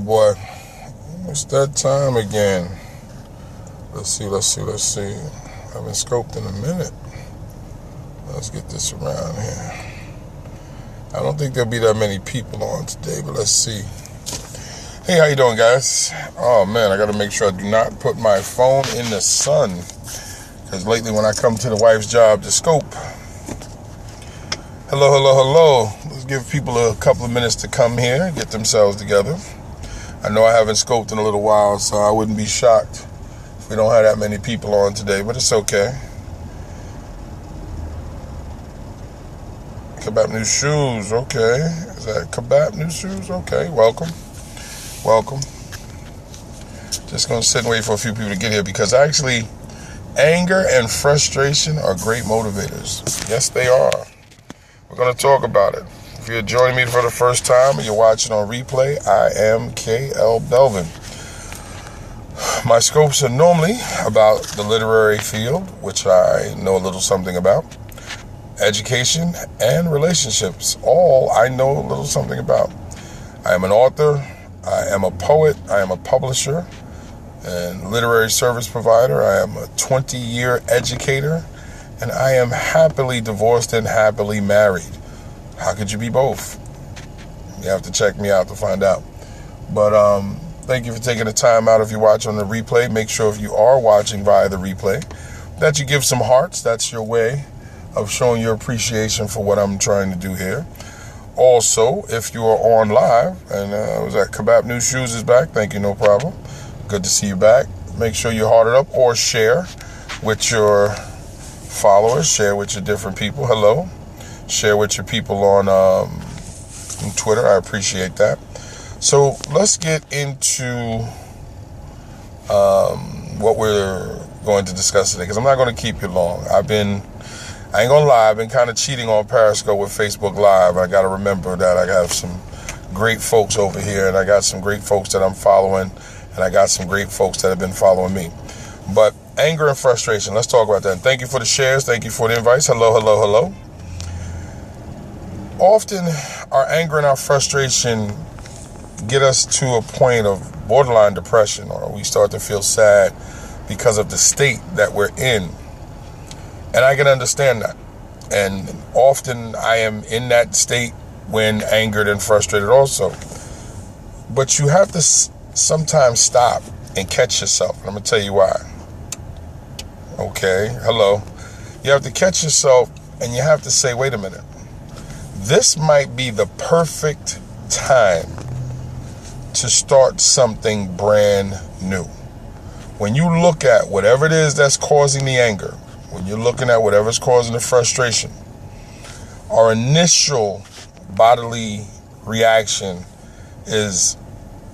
boy. It's that time again. Let's see. I haven't scoped in a minute. Let's get this around here. I don't think there'll be that many people on today, but let's see. Hey, how you doing, guys? Oh, man, I got to make sure I do not put my phone in the sun, because lately when I come to the wife's job to scope. Hello. Let's give people a couple of minutes to come here, get themselves together. I know I haven't scoped in a little while, so I wouldn't be shocked if we don't have that many people on today, but it's okay. Kebab New Shoes, okay. Is that Kebab New Shoes? Okay, welcome. Just going to sit and wait for a few people to get here, because actually, anger and frustration are great motivators. Yes, they are. We're going to talk about it. If you're joining me for the first time and you're watching on replay, I am KLBELVIN. My scopes are normally about the literary field, which I know a little something about, education, and relationships. All I know a little something about. I am an author, I am a poet, I am a publisher and literary service provider. I am a 20-year educator, and I am happily divorced and happily married. How could you be both? You have to check me out to find out. But thank you for taking the time out if you watch on the replay. Make sure if you are watching via the replay that you give some hearts. That's your way of showing your appreciation for what I'm trying to do here. Also, if you are on live, and was that Kebab New Shoes is back. Thank you, no problem. Good to see you back. Make sure you heart it up or share with your followers. Share with your different people. Hello. Share with your people on Twitter. I appreciate that. So let's get into what we're going to discuss today, because I'm not going to keep you long. I ain't going to lie, I've been kind of cheating on Periscope with Facebook Live. I got to remember that I have some great folks over here, and I got some great folks that I'm following, and I got some great folks that have been following me. But anger and frustration, let's talk about that. And thank you for the shares. Thank you for the invites. Hello. Often, our anger and our frustration get us to a point of borderline depression, or we start to feel sad because of the state that we're in. And I can understand that. And often I am in that state when angered and frustrated also. But you have to sometimes stop and catch yourself. And I'm going to tell you why. Okay, hello. You have to catch yourself, and you have to say, wait a minute. This might be the perfect time to start something brand new. When you look at whatever it is that's causing the anger, when you're looking at whatever's causing the frustration, our initial bodily reaction is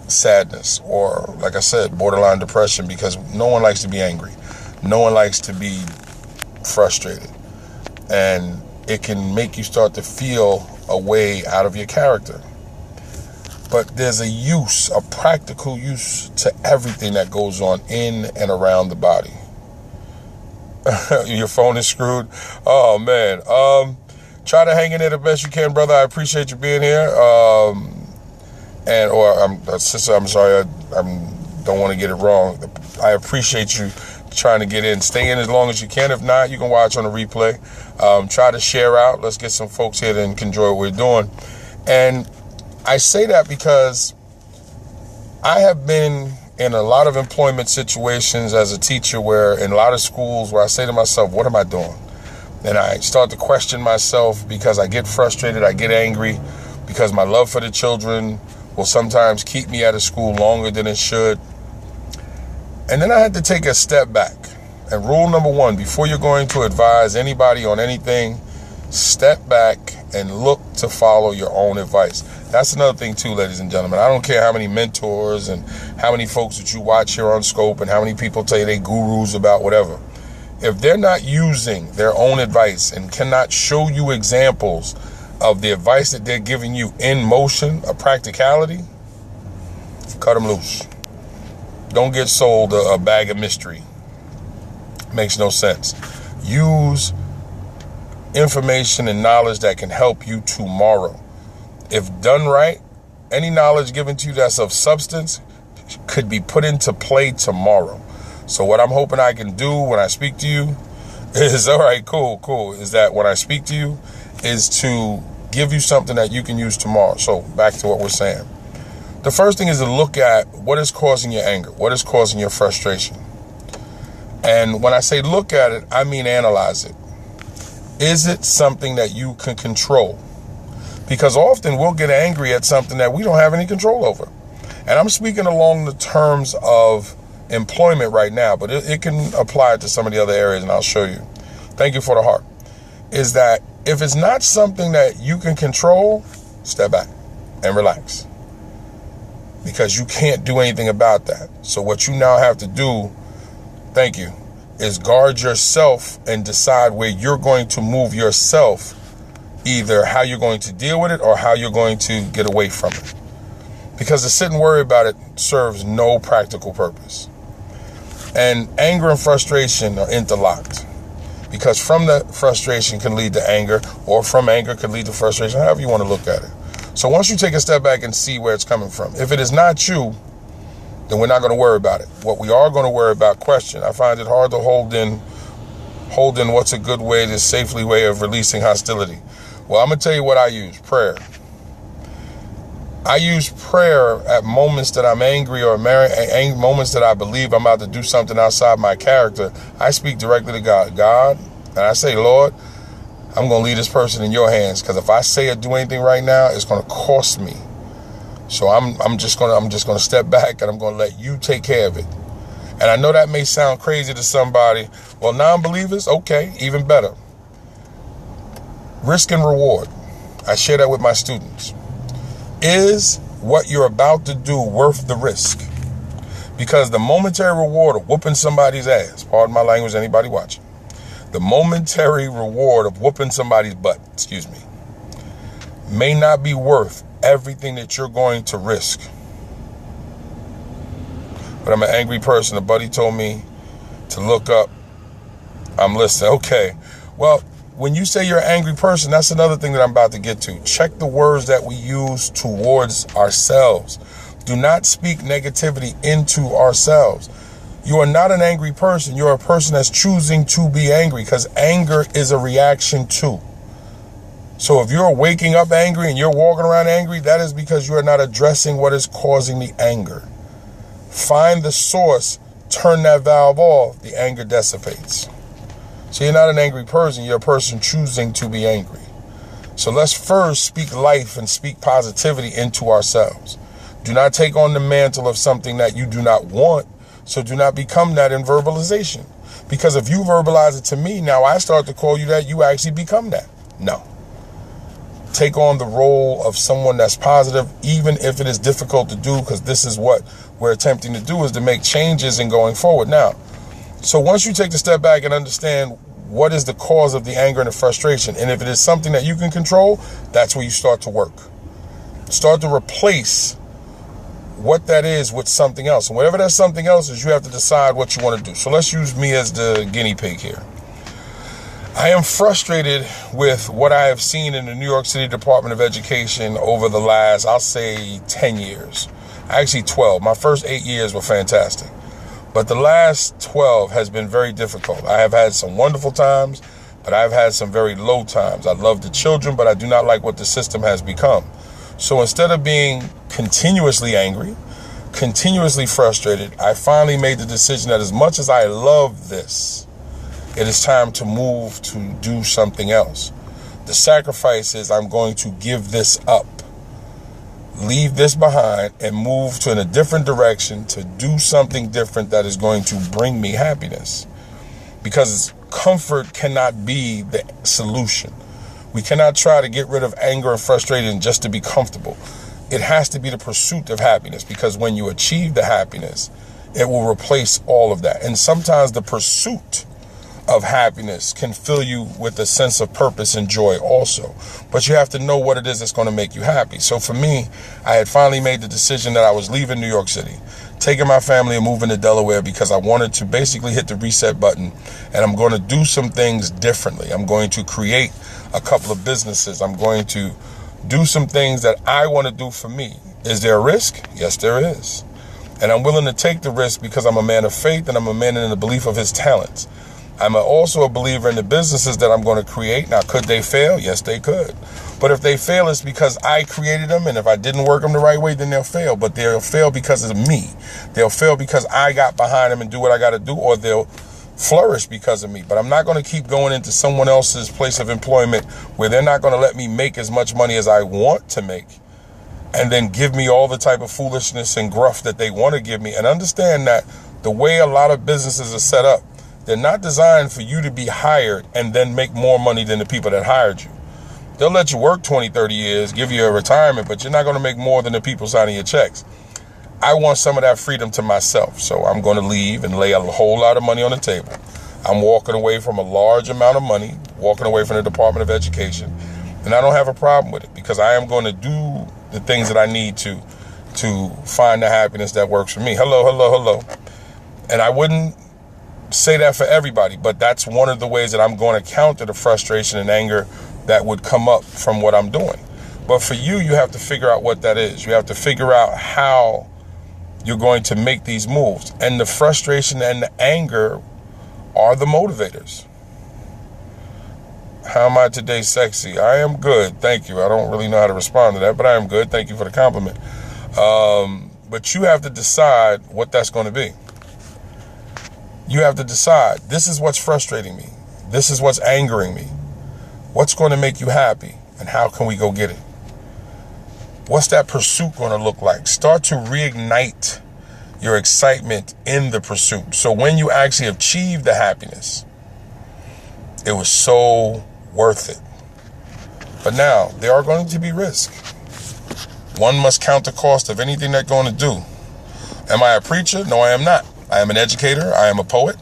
sadness, or, like I said, borderline depression, because no one likes to be angry. No one likes to be frustrated. And it can make you start to feel a way out of your character. But there's a practical use to everything that goes on in and around the body. Your phone is screwed. Oh, man. Try to hang in there the best you can, brother. I appreciate you being here. Sister, I'm sorry. I don't want to get it wrong. I appreciate you trying to get in. Stay in as long as you can. If not, you can watch on the replay. Try to share out. Let's get some folks here that can enjoy what we're doing. And I say that because I have been in a lot of employment situations as a teacher, where in a lot of schools where I say to myself, what am I doing? And I start to question myself, because I get frustrated, I get angry, because my love for the children will sometimes keep me at a school longer than it should. And then I had to take a step back. And rule number one, before you're going to advise anybody on anything, step back and look to follow your own advice. That's another thing too, ladies and gentlemen. I don't care how many mentors and how many folks that you watch here on Scope and how many people tell you they gurus about whatever. If they're not using their own advice and cannot show you examples of the advice that they're giving you in motion, a practicality, cut them loose. Don't get sold a bag of mystery. Makes no sense. Use information and knowledge that can help you tomorrow. If done right Any knowledge given to you that's of substance could be put into play tomorrow. So what I'm hoping I can do when I speak to you is, all right, cool, is that when I speak to you is to give you something that you can use tomorrow. So back to what we're saying. The first thing is to look at what is causing your anger, what is causing your frustration. And when I say look at it, I mean analyze it. Is it something that you can control? Because often we'll get angry at something that we don't have any control over. And I'm speaking along the terms of employment right now, but it can apply to some of the other areas, and I'll show you. Thank you for the heart. Is that if it's not something that you can control, step back and relax. Because you can't do anything about that. So what you now have to do, thank you, is guard yourself and decide where you're going to move yourself, either how you're going to deal with it or how you're going to get away from it. Because to sit and worry about it serves no practical purpose. And anger and frustration are interlocked. Because from the frustration can lead to anger, or from anger could lead to frustration, however you want to look at it. So once you take a step back and see where it's coming from, if it is not you, then we're not going to worry about it. What we are going to worry about, question. I find it hard to hold in what's a good way, the safely way of releasing hostility. Well, I'm going to tell you what I use, prayer. I use prayer at moments that I'm angry or moments that I believe I'm about to do something outside my character. I speak directly to God. God, and I say, Lord, I'm going to leave this person in your hands, because if I say or do anything right now, it's going to cost me. So I'm just going to step back and I'm going to let you take care of it. And I know that may sound crazy to somebody. Well, non-believers, okay, even better. Risk and reward. I share that with my students. Is what you're about to do worth the risk? Because the momentary reward of whooping somebody's ass, pardon my language, anybody watching, the momentary reward of whooping somebody's butt, may not be worth everything that you're going to risk. But I'm an angry person. A buddy told me to look up. I'm listening. Okay. Well, when you say you're an angry person, that's another thing that I'm about to get to. Check the words that we use towards ourselves. Do not speak negativity into ourselves. You are not an angry person. You're a person that's choosing to be angry, because anger is a reaction too. So if you're waking up angry and you're walking around angry, that is because you are not addressing what is causing the anger. Find the source, turn that valve off, the anger dissipates. So you're not an angry person, you're a person choosing to be angry. So let's first speak life and speak positivity into ourselves. Do not take on the mantle of something that you do not want, so do not become that in verbalization. Because if you verbalize it to me, now I start to call you that, you actually become that. No. Take on the role of someone that's positive, even if it is difficult to do, because this is what we're attempting to do, is to make changes and going forward. Now, so once you take the step back and understand what is the cause of the anger and the frustration, and if it is something that you can control, that's where you start to work. Start to replace what that is with something else. And whatever that something else is, you have to decide what you want to do. So let's use me as the guinea pig here. I am frustrated with what I have seen in the New York City Department of Education over the last, I'll say 10 years. Actually 12. My first 8 years were fantastic. But the last 12 has been very difficult. I have had some wonderful times, but I've had some very low times. I love the children, but I do not like what the system has become. So instead of being continuously angry, continuously frustrated, I finally made the decision that as much as I love this, it is time to move to do something else. The sacrifice is I'm going to give this up, leave this behind, and move to in a different direction to do something different that is going to bring me happiness. Because comfort cannot be the solution. We cannot try to get rid of anger and frustration just to be comfortable. It has to be the pursuit of happiness, because when you achieve the happiness, it will replace all of that. And sometimes the pursuit of happiness can fill you with a sense of purpose and joy also. But you have to know what it is that's going to make you happy. So for me, I had finally made the decision that I was leaving New York City, taking my family and moving to Delaware, because I wanted to basically hit the reset button, and I'm going to do some things differently. I'm going to create a couple of businesses. I'm going to do some things that I want to do for me. Is there a risk? Yes, there is. And I'm willing to take the risk because I'm a man of faith and I'm a man in the belief of his talents. I'm also a believer in the businesses that I'm going to create. Now, could they fail? Yes, they could. But if they fail, it's because I created them. And if I didn't work them the right way, then they'll fail. But they'll fail because of me. They'll fail because I got behind them and do what I got to do, or they'll flourish because of me. But I'm not going to keep going into someone else's place of employment where they're not going to let me make as much money as I want to make, and then give me all the type of foolishness and gruff that they want to give me. And understand that the way a lot of businesses are set up, they're not designed for you to be hired and then make more money than the people that hired you. They'll let you work 20, 30 years, give you a retirement, but you're not going to make more than the people signing your checks. I want some of that freedom to myself. So I'm going to leave and lay a whole lot of money on the table. I'm walking away from a large amount of money, walking away from the Department of Education. And I don't have a problem with it because I am going to do the things that I need to find the happiness that works for me. Hello. And I wouldn't say that for everybody, but that's one of the ways that I'm going to counter the frustration and anger that would come up from what I'm doing. But for you, you have to figure out what that is. You have to figure out how you're going to make these moves. And the frustration and the anger are the motivators. How am I today, sexy? I am good, thank you. I don't really know how to respond to that, but I am good. Thank you for the compliment. But you have to decide what that's going to be. You have to decide, this is what's frustrating me. This is what's angering me. What's going to make you happy? And how can we go get it? What's that pursuit going to look like? Start to reignite your excitement in the pursuit. So when you actually achieve the happiness, it was so worth it. But now, there are going to be risks. One must count the cost of anything they're going to do. Am I a preacher? No, I am not. I am an educator. I am a poet.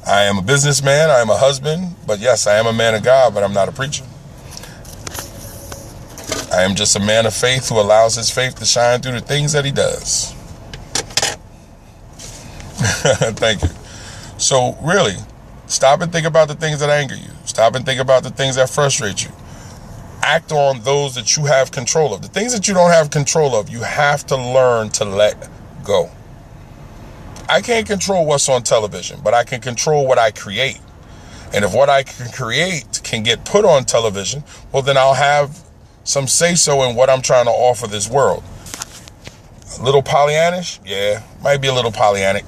I am a businessman. I am a husband. But yes, I am a man of God, but I'm not a preacher. I am just a man of faith who allows his faith to shine through the things that he does. Thank you. So really, stop and think about the things that anger you. Stop and think about the things that frustrate you. Act on those that you have control of. The things that you don't have control of, you have to learn to let go. I can't control what's on television, but I can control what I create. And if what I can create can get put on television, well, then I'll have some say-so in what I'm trying to offer this world. A little Pollyannish? Yeah, might be a little Pollyannic.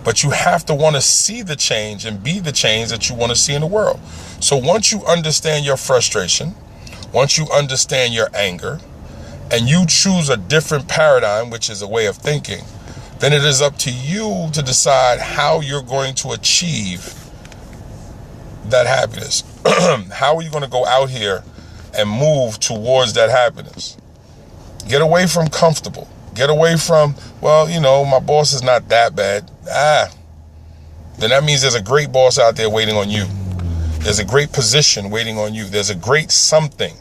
But you have to want to see the change and be the change that you want to see in the world. So once you understand your frustration, once you understand your anger, and you choose a different paradigm, which is a way of thinking, then it is up to you to decide how you're going to achieve that happiness. How are you going to go out here and move towards that happiness? Get away from comfortable. Get away from, well, you know, my boss is not that bad. Then that means there's a great boss out there waiting on you. There's a great position waiting on you. There's a great something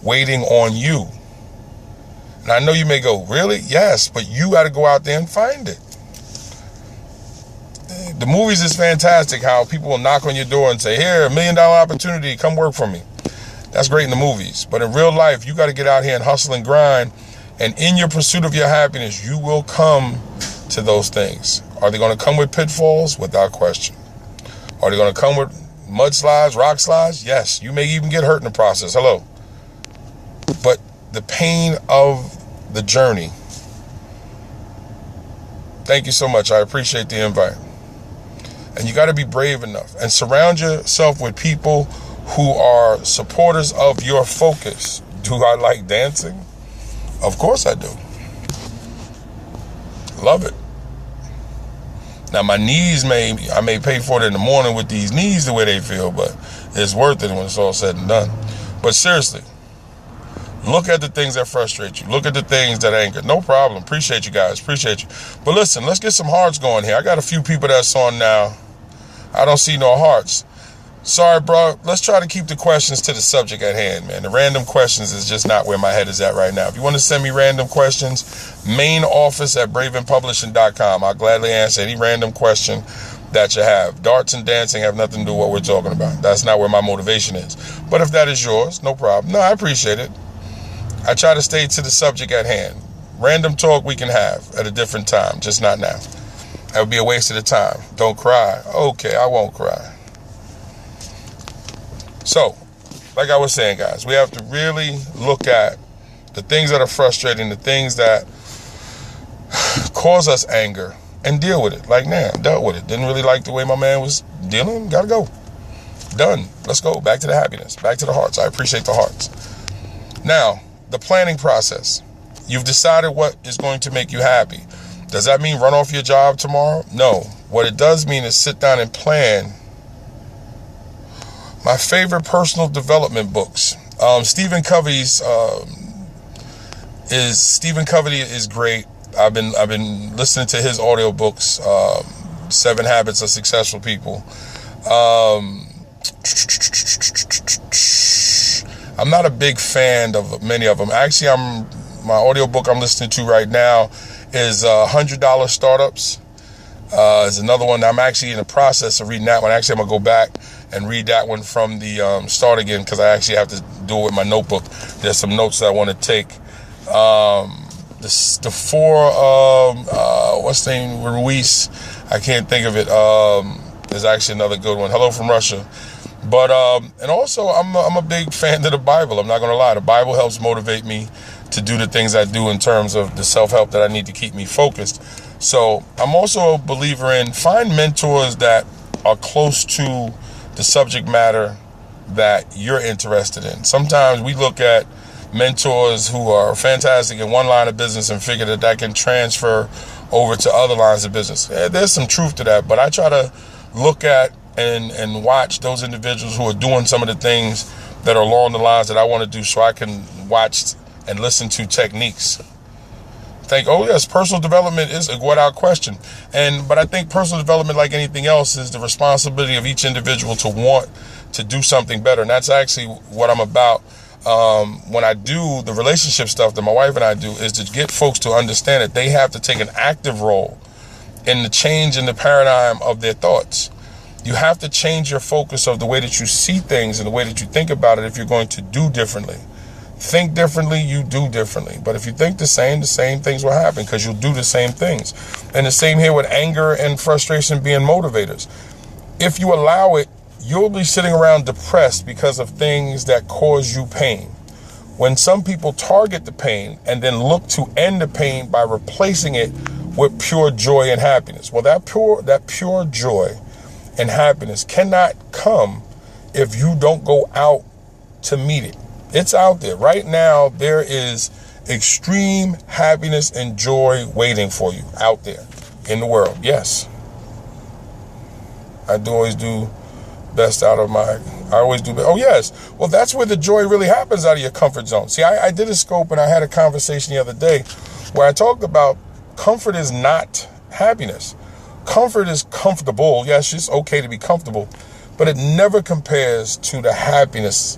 waiting on you. And I know you may go, really? Yes, but you got to go out there and find it. The movies is fantastic, how people will knock on your door and say, here, $1 million opportunity, come work for me. That's great in the movies. But in real life, you got to get out here and hustle and grind. And in your pursuit of your happiness, you will come to those things. Are they going to come with pitfalls? Without question. Are they going to come with mudslides, rock slides? Yes. You may even get hurt in the process. Hello. But the pain of the journey. Thank you so much. I appreciate the invite. And you got to be brave enough and surround yourself with people who are supporters of your focus. Do I like dancing? Of course I do. Love it. Now my knees I may pay for it in the morning with these knees the way they feel, but it's worth it when it's all said and done. But seriously, look at the things that frustrate you. Look at the things that anger. No problem. Appreciate you guys. Appreciate you. But listen, let's get some hearts going here. I got a few people that's on now. I don't see no hearts. Sorry, bro. Let's try to keep the questions to the subject at hand, man. The random questions is just not where my head is at right now. If you want to send me random questions, main office at bravenpublishing.com. I'll gladly answer any random question that you have. Darts and dancing have nothing to do with what we're talking about. That's not where my motivation is. But if that is yours, no problem. No, I appreciate it. I try to stay to the subject at hand. Random talk we can have at a different time, just not now. That would be a waste of the time. Don't cry. Okay, I won't cry. So, like I was saying, guys, we have to really look at the things that are frustrating, the things that cause us anger, and deal with it. Like, now, dealt with it. Didn't really like the way my man was dealing. Gotta go. Done. Let's go. Back to the happiness. Back to the hearts. I appreciate the hearts. Now, the planning process. You've decided what is going to make you happy. Does that mean run off your job tomorrow? No. What it does mean is sit down and plan. My favorite personal development books. Stephen Covey's Stephen Covey is great. I've been listening to his audiobooks, 7 Habits of Successful People. I'm not a big fan of many of them. Actually, my audiobook I'm listening to right now is $100 Startups. Is another one. I'm actually in the process of reading that one. Actually, I'm going to go back and read that one from the start again, because I actually have to do it with my notebook. There's some notes that I want to take. The 4, what's the name, Ruiz, I can't think of it. There's actually another good one, Hello from Russia. But, and also I'm a big fan of the Bible. I'm not going to lie. The Bible helps motivate me to do the things I do in terms of the self-help that I need to keep me focused. So I'm also a believer in find mentors that are close to the subject matter that you're interested in. Sometimes we look at mentors who are fantastic in one line of business and figure that can transfer over to other lines of business. There's some truth to that, but I try to look at and watch those individuals who are doing some of the things that are along the lines that I want to do, so I can watch and listen to techniques. Oh yes, personal development is without question. But I think personal development, like anything else, is the responsibility of each individual to want to do something better. And that's actually what I'm about. When I do the relationship stuff that my wife and I do, is to get folks to understand that they have to take an active role in the change in the paradigm of their thoughts. You have to change your focus of the way that you see things and the way that you think about it if you're going to do differently. Think differently, you do differently. But if you think the same things will happen, because you'll do the same things. And the same here with anger and frustration being motivators. If you allow it, you'll be sitting around depressed because of things that cause you pain. When some people target the pain and then look to end the pain by replacing it with pure joy and happiness. Well, that pure joy and happiness cannot come if you don't go out to meet it. It's out there. Right now, there is extreme happiness and joy waiting for you out there in the world. Yes. I always do best out of I always do. Oh, yes. Well, that's where the joy really happens, out of your comfort zone. See, I did a scope and I had a conversation the other day where I talked about comfort is not happiness. Comfort is comfortable. Yes, it's okay to be comfortable, but it never compares to the happiness,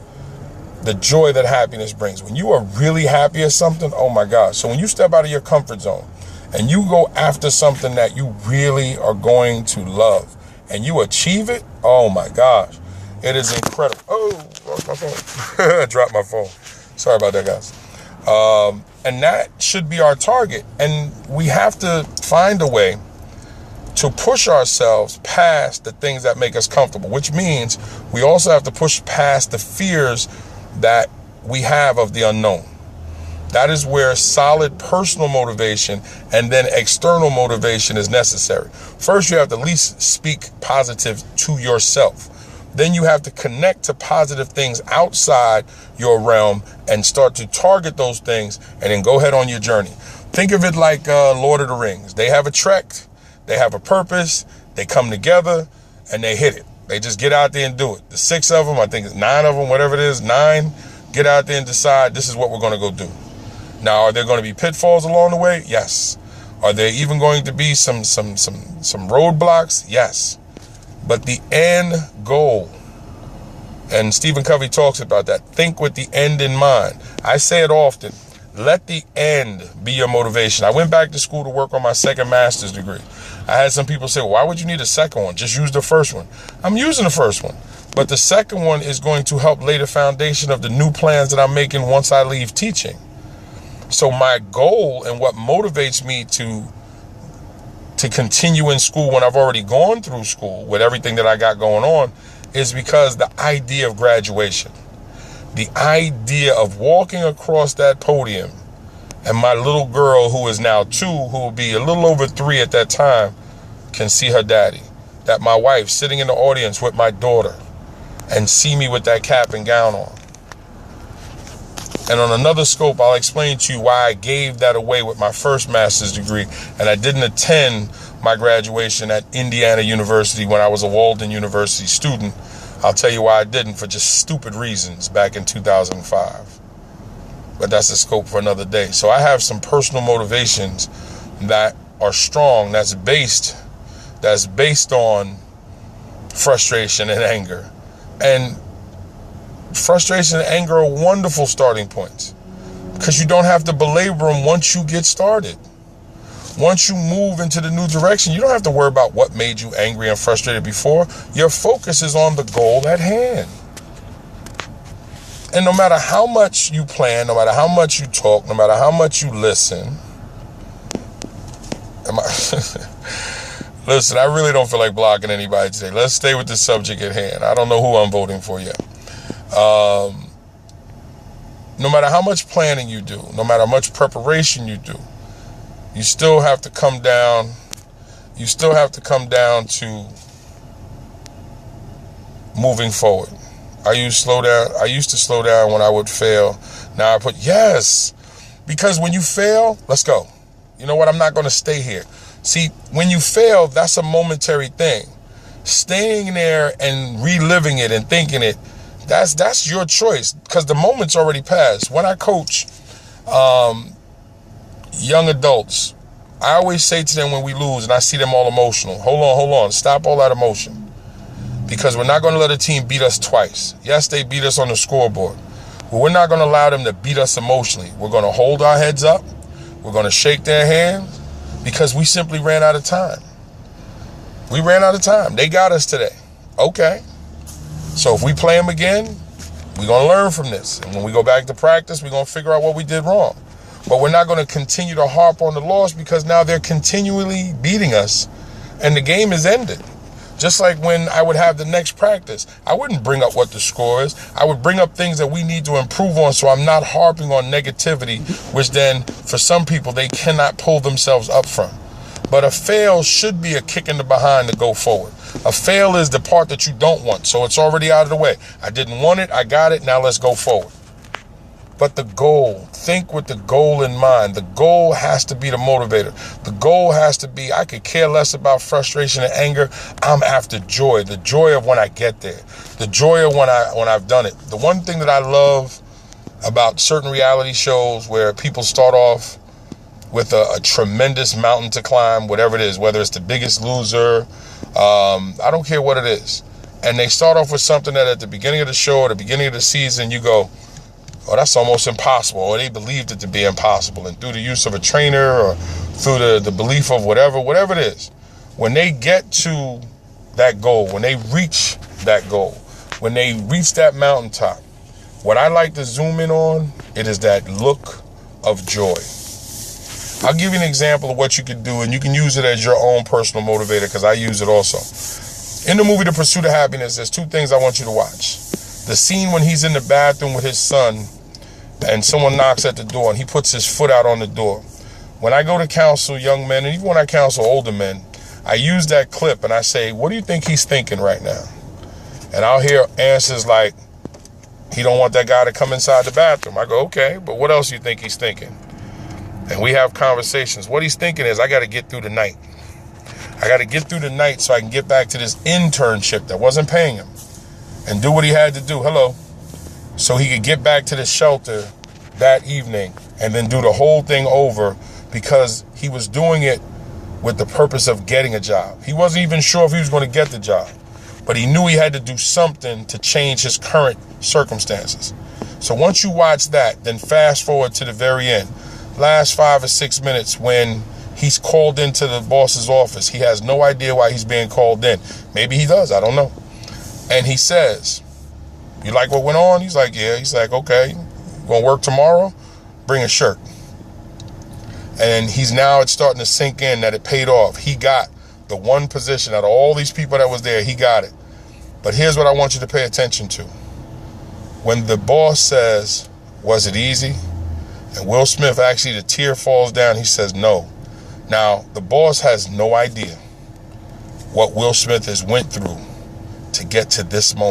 the joy that happiness brings. When you are really happy at something, oh my gosh. So when you step out of your comfort zone and you go after something that you really are going to love and you achieve it, oh my gosh, it is incredible. Oh, lost my phone. I dropped my phone. Sorry about that, guys. And that should be our target. And we have to find a way to push ourselves past the things that make us comfortable, which means we also have to push past the fears that we have of the unknown. That is where solid personal motivation and then external motivation is necessary. First, you have to at least speak positive to yourself. Then you have to connect to positive things outside your realm and start to target those things and then go ahead on your journey. Think of it like Lord of the Rings. They have a trek, they have a purpose, they come together and they hit it. They just get out there and do it. The 6 of them, I think it's 9 of them, whatever it is, 9, get out there and decide this is what we're going to go do. Now, are there going to be pitfalls along the way? Yes. Are there even going to be some roadblocks? Yes. But the end goal, and Stephen Covey talks about that, think with the end in mind. I say it often, let the end be your motivation. I went back to school to work on my second master's degree. I had some people say, well, why would you need a second one? Just use the first one. I'm using the first one. But the second one is going to help lay the foundation of the new plans that I'm making once I leave teaching. So my goal and what motivates me to continue in school when I've already gone through school with everything that I got going on is because the idea of graduation, the idea of walking across that podium and my little girl, who is now 2, who will be a little over 3 at that time, can see her daddy. That my wife sitting in the audience with my daughter and see me with that cap and gown on. And on another scope, I'll explain to you why I gave that away with my first master's degree and I didn't attend my graduation at Indiana University when I was a Walden University student. I'll tell you why I didn't, for just stupid reasons back in 2005. But that's the scope for another day. So I have some personal motivations that are strong, that's based on frustration and anger. And frustration and anger are wonderful starting points because you don't have to belabor them once you get started. Once you move into the new direction, you don't have to worry about what made you angry and frustrated before. Your focus is on the goal at hand. And no matter how much you plan, no matter how much you talk, no matter how much you listen, listen, I really don't feel like blocking anybody today. Let's stay with the subject at hand. I don't know who I'm voting for yet. No matter how much planning you do, no matter how much preparation you do, you still have to come down. You still have to come down to moving forward. I used to slow down when I would fail. Now I put yes, because when you fail, let's go. You know what? I'm not going to stay here. See, when you fail, that's a momentary thing. Staying there and reliving it and thinking it, that's your choice because the moment's already passed. When I coach young adults, I always say to them when we lose and I see them all emotional, hold on, stop all that emotion, because we're not going to let a team beat us twice. Yes, they beat us on the scoreboard, but we're not going to allow them to beat us emotionally. We're going to hold our heads up. We're going to shake their hands because we simply ran out of time. We ran out of time. They got us today. Okay. So if we play them again, we're going to learn from this. And when we go back to practice, we're going to figure out what we did wrong. But we're not going to continue to harp on the loss because now they're continually beating us and the game is ended. Just like when I would have the next practice, I wouldn't bring up what the score is. I would bring up things that we need to improve on so I'm not harping on negativity, which then for some people they cannot pull themselves up from. But a fail should be a kick in the behind to go forward. A fail is the part that you don't want, so it's already out of the way. I didn't want it, I got it, now let's go forward. But the goal, think with the goal in mind. The goal has to be the motivator. The goal has to be, I could care less about frustration and anger. I'm after joy, the joy of when I get there, the joy of when I've done it. The one thing that I love about certain reality shows where people start off with a tremendous mountain to climb, whatever it is, whether it's The Biggest Loser, I don't care what it is. And they start off with something that at the beginning of the show or the beginning of the season, you go, oh, that's almost impossible, or they believed it to be impossible. And through the use of a trainer or through the belief of whatever it is, when they get to that goal, when they reach that goal, when they reach that mountaintop, what I like to zoom in on, it is that look of joy. I'll give you an example of what you can do, and you can use it as your own personal motivator because I use it also. In the movie The Pursuit of Happiness, there's 2 things I want you to watch. The scene when he's in the bathroom with his son and someone knocks at the door and he puts his foot out on the door. When I go to counsel young men, and even when I counsel older men, I use that clip and I say, what do you think he's thinking right now? And I'll hear answers like, he don't want that guy to come inside the bathroom. I go, okay, but what else do you think he's thinking? And we have conversations. What he's thinking is, I got to get through the night. I got to get through the night so I can get back to this internship that wasn't paying him and do what he had to do. Hello. So he could get back to the shelter that evening and then do the whole thing over because he was doing it with the purpose of getting a job. He wasn't even sure if he was going to get the job, but he knew he had to do something to change his current circumstances. So once you watch that, then fast forward to the very end. Last 5 or 6 minutes when he's called into the boss's office. He has no idea why he's being called in. Maybe he does, I don't know. And he says, you like what went on? He's like, yeah. He's like, okay, you gonna work tomorrow? Bring a shirt. And it's starting to sink in that it paid off. He got the one position out of all these people that was there. He got it. But here's what I want you to pay attention to. When the boss says, was it easy? And Will Smith, actually, the tear falls down. He says, no. Now, the boss has no idea what Will Smith has went through to get to this moment.